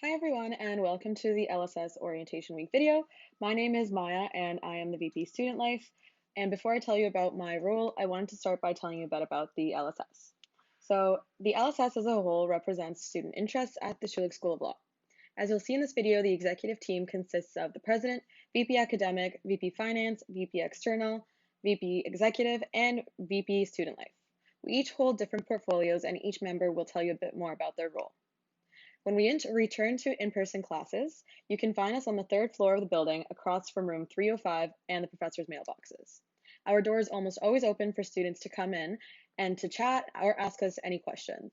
Hi everyone and welcome to the LSS Orientation Week video. My name is Maya and I am the VP Student Life. And before I tell you about my role, I wanted to start by telling you a bit about the LSS. So the LSS as a whole represents student interests at the Schulich School of Law. As you'll see in this video, the executive team consists of the President, VP Academic, VP Finance, VP External, VP Executive, and VP Student Life. We each hold different portfolios and each member will tell you a bit more about their role. When we return to in-person classes, you can find us on the third floor of the building across from room 305 and the professor's mailboxes. Our door is almost always open for students to come in and to chat or ask us any questions.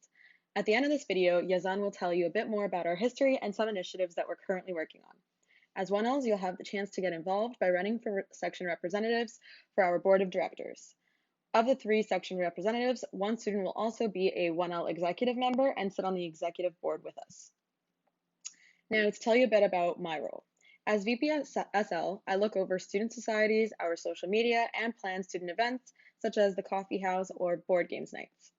At the end of this video, Yazan will tell you a bit more about our history and some initiatives that we're currently working on. As 1Ls, you'll have the chance to get involved by running for section representatives for our board of directors. Of the 3 section representatives, 1 student will also be a 1L executive member and sit on the executive board with us. Now, to tell you a bit about my role. As VP SL, I look over student societies, our social media, and plan student events such as the coffee house or board games nights.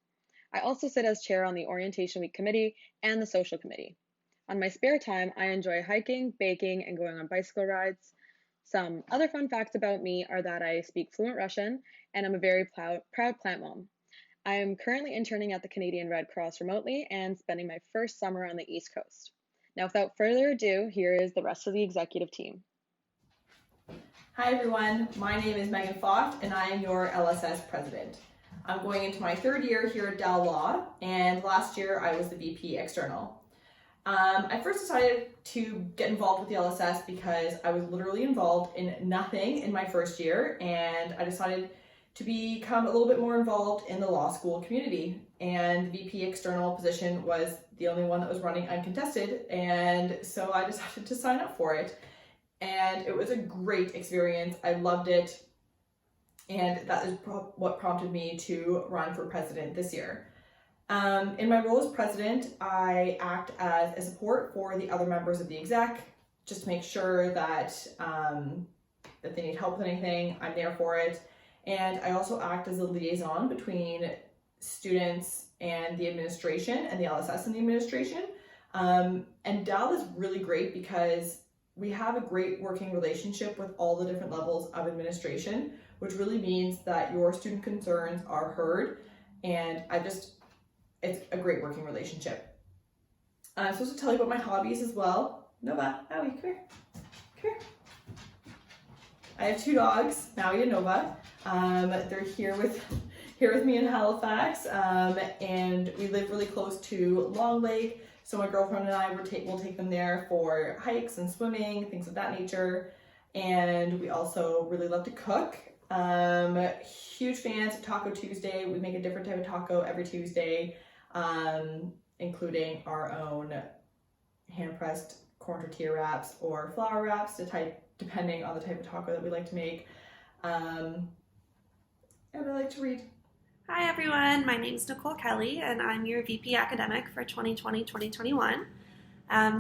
I also sit as chair on the Orientation Week committee and the social committee. On my spare time, I enjoy hiking, baking, and going on bicycle rides. Some other fun facts about me are that I speak fluent Russian and I'm a very proud plant mom. I am currently interning at the Canadian Red Cross remotely and spending my first summer on the East Coast. Now, without further ado, here is the rest of the executive team. Hi everyone, my name is Megan Focht and I am your LSS president. I'm going into my 3rd year here at Dal Law, and last year I was the VP External. I first decided to get involved with the LSS because I was literally involved in nothing in my first year, and I decided to become a little bit more involved in the law school community. And the VP External position was the only one that was running uncontested, and so I decided to sign up for it. And it was a great experience. I loved it, and that is what prompted me to run for president this year. In my role as president, I act as a support for the other members of the exec, just to make sure that that they need help with anything, I'm there for it. And I also act as a liaison between students and the administration, and the LSS and the administration. And DAL is really great because we have a great working relationship with all the different levels of administration, which really means that your student concerns are heard, and it's a great working relationship. I'm supposed to tell you about my hobbies as well. Nova, Maui, come here. Come here. I have 2 dogs, Maui and Nova. They're here with me in Halifax, and we live really close to Long Lake. So my girlfriend and I will take them there for hikes and swimming, things of that nature. And we also really love to cook. Huge fans of Taco Tuesday. We make a different type of taco every Tuesday, including our own hand-pressed corn tortilla wraps or flour wraps, depending on the type of taco that we like to make. And I like to read. Hi everyone, my name is Nicole Kelly and I'm your VP Academic for 2020-2021.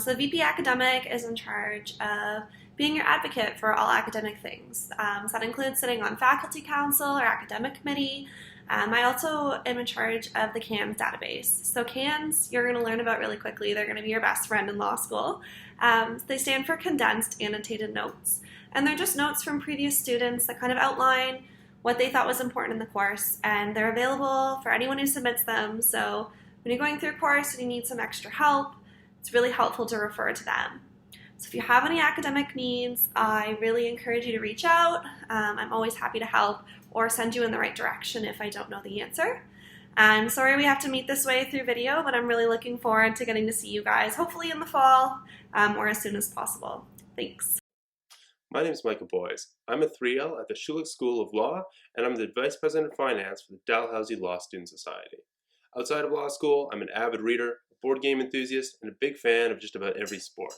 So VP Academic is in charge of being your advocate for all academic things. So that includes sitting on faculty council or academic committee. I also am in charge of the CANS database. So CANS, you're going to learn about really quickly. They're going to be your best friend in law school. They stand for Condensed Annotated Notes. And they're just notes from previous students that kind of outline what they thought was important in the course, and they're available for anyone who submits them. So when you're going through a course and you need some extra help, it's really helpful to refer to them. So if you have any academic needs, I really encourage you to reach out. I'm always happy to help or send you in the right direction if I don't know the answer. I'm sorry we have to meet this way through video, but I'm really looking forward to getting to see you guys, hopefully in the fall or as soon as possible. Thanks. My name is Michael Boyes. I'm a 3L at the Schulich School of Law, and I'm the Vice President of Finance for the Dalhousie Law Student Society. Outside of law school, I'm an avid reader, a board game enthusiast, and a big fan of just about every sport.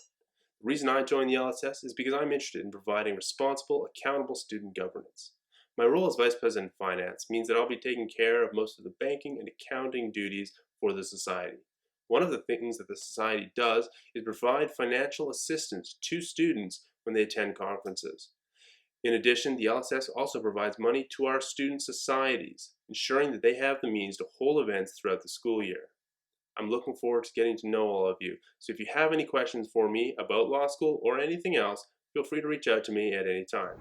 The reason I joined the LSS is because I'm interested in providing responsible, accountable student governance. My role as Vice President of Finance means that I'll be taking care of most of the banking and accounting duties for the Society. One of the things that the Society does is provide financial assistance to students when they attend conferences. In addition, the LSS also provides money to our student societies, ensuring that they have the means to hold events throughout the school year. I'm looking forward to getting to know all of you. So if you have any questions for me about law school or anything else, feel free to reach out to me at any time.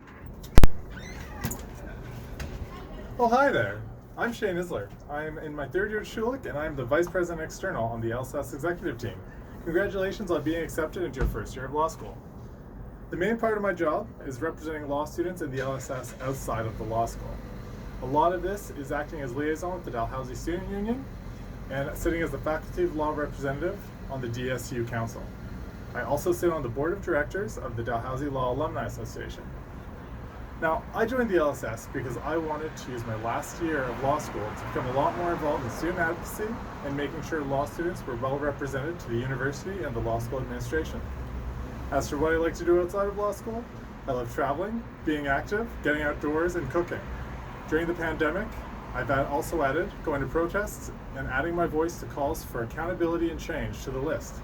Oh, hi there. I'm Shane Isler. I'm in my third year at Schulich, and I'm the Vice President External on the LSS executive team. Congratulations on being accepted into your first year of law school. The main part of my job is representing law students in the LSS outside of the law school. A lot of this is acting as liaison with the Dalhousie Student Union and sitting as the Faculty of Law representative on the DSU Council. I also sit on the board of directors of the Dalhousie Law Alumni Association. Now, I joined the LSS because I wanted to use my last year of law school to become a lot more involved in student advocacy and making sure law students were well represented to the university and the law school administration. As for what I like to do outside of law school, I love traveling, being active, getting outdoors, and cooking. During the pandemic, I've also added going to protests and adding my voice to calls for accountability and change to the list.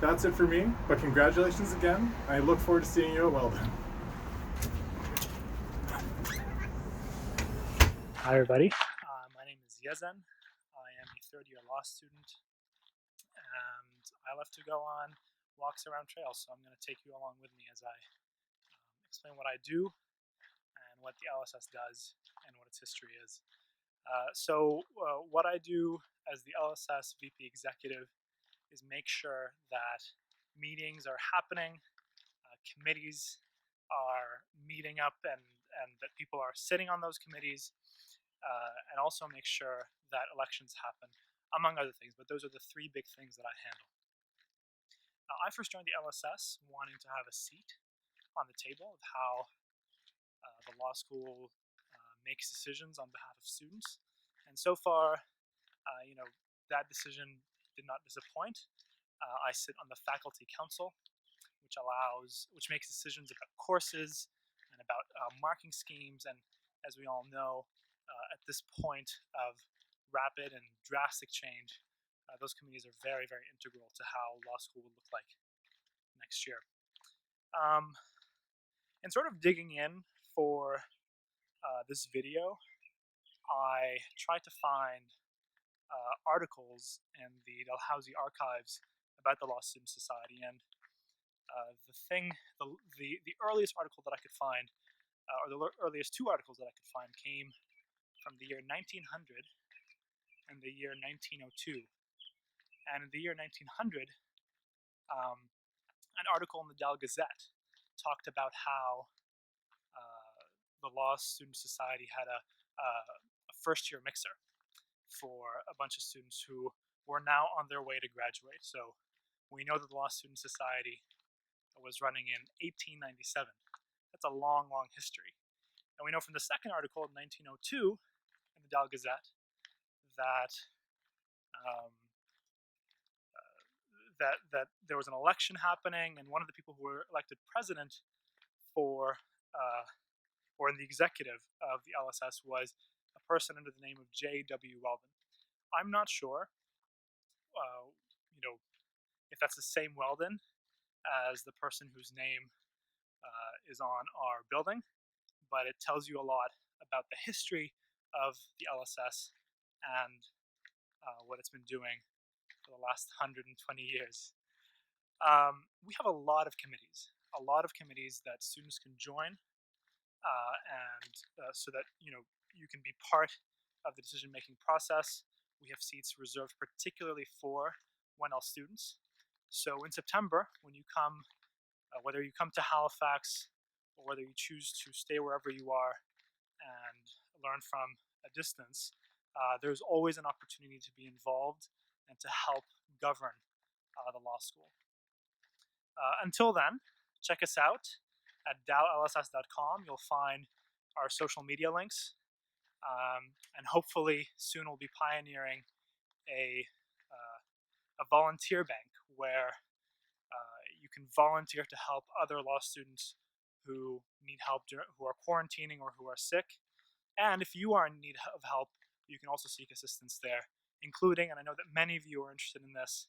That's it for me, but congratulations again, and I look forward to seeing you at Weldon. Hi everybody, my name is Yezen. I am a third year law student and I love to go on walks around trails, so I'm going to take you along with me as I explain what I do and what the LSS does and what its history is. What I do as the LSS VP executive is make sure that meetings are happening, committees are meeting up and that people are sitting on those committees, and also make sure that elections happen, among other things. But those are the three big things that I handle. I first joined the LSS wanting to have a seat on the table of how the law school makes decisions on behalf of students. And so far, that decision did not disappoint. I sit on the faculty council, which makes decisions about courses and about marking schemes. And as we all know, at this point of rapid and drastic change, those committees are very, very integral to how law school would look like next year. And sort of digging in for this video, I tried to find articles in the Dalhousie archives about the Law Student Society, and the earliest article that I could find, or the earliest two articles that I could find, came from the year 1900 and the year 1902. And in the year 1900, an article in the Dal Gazette talked about how the Law Student Society had a first-year mixer for a bunch of students who were now on their way to graduate. So we know that the Law Student Society was running in 1897. That's a long, long history. And we know from the second article in 1902 in the Dal Gazette that that there was an election happening, and one of the people who were elected president for or in the executive of the LSS was a person under the name of J.W. Weldon. I'm not sure, if that's the same Weldon as the person whose name is on our building, but it tells you a lot about the history of the LSS and what it's been doing for the last 120 years. We have a lot of committees that students can join, and so that you can be part of the decision-making process. We have seats reserved particularly for 1L students. So in September, when you come, whether you come to Halifax or whether you choose to stay wherever you are and learn from a distance, there's always an opportunity to be involved and to help govern the law school. Until then, check us out at dallss.com. You'll find our social media links, and hopefully soon we'll be pioneering a volunteer bank where you can volunteer to help other law students who need help, who are quarantining or who are sick. And if you are in need of help, you can also seek assistance there, including, and I know that many of you are interested in this,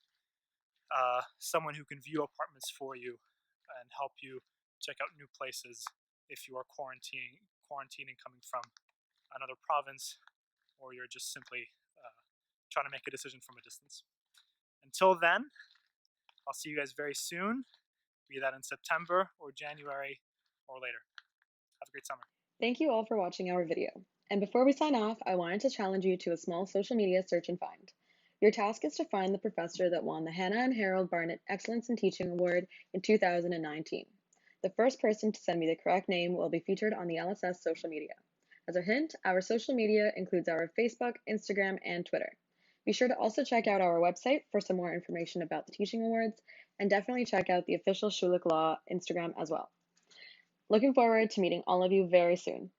someone who can view apartments for you and help you check out new places if you are quarantining coming from another province, or you're just simply trying to make a decision from a distance. Until then, I'll see you guys very soon, be that in September or January or later. Have a great summer. Thank you all for watching our video. And before we sign off, I wanted to challenge you to a small social media search and find. Your task is to find the professor that won the Hannah and Harold Barnett Excellence in Teaching Award in 2019. The first person to send me the correct name will be featured on the LSS social media. As a hint, our social media includes our Facebook, Instagram, and Twitter. Be sure to also check out our website for some more information about the teaching awards, and definitely check out the official Schulich Law Instagram as well. Looking forward to meeting all of you very soon.